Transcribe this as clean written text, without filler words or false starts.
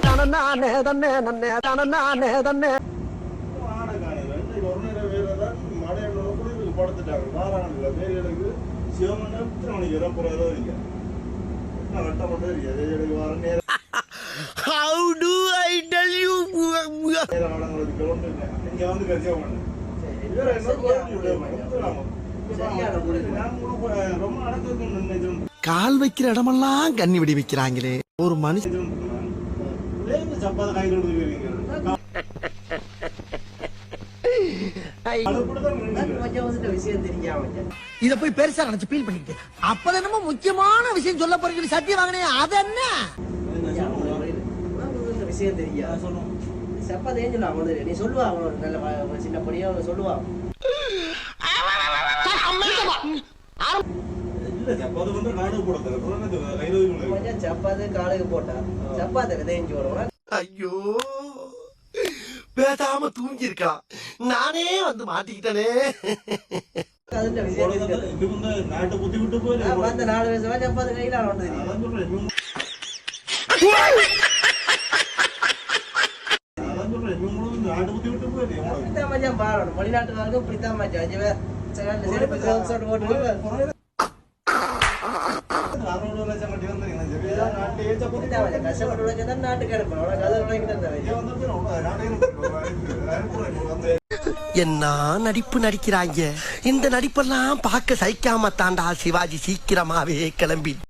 How do I tell you? கால் வைக்கிற இடமெல்லாம் கண்ணி விடி வைக்கிறாங்களே ஒரு மனுஷன். இத போய் பெருசா நினைச்சு ஃபீல் பண்ணிட்டு அப்பதான் என்னமோ முக்கியமான விஷயம் சொல்ல போறீங்க. சத்தியம் வாங்கினே அது என்ன விஷயம் தெரியாது. சப்பாத்தி ஏன் சொல்லுவாங்க, நீ சொல்லுவா நல்ல சின்ன பொடியா சொல்லுவா. சப்பாத்தி காலுக்கு போட்டா சப்பாத்தி விதைஞ்சு வரும். ஐயோ பேசாம தூங்கி இருக்கா, நானே வந்து மாட்டிக்கிட்டனே. அதுல விஷயம் அந்த 4 வயசு சப்பாத்தி கையில வெளிநாட்டுக்காரங்க இப்படித்தான் என்ன நடிப்பு நடிக்கிறாங்க. இந்த நடிப்பெல்லாம் பார்க்க சகிக்காம தாண்டா சிவாஜி சீக்கிரமாவே கிளம்பி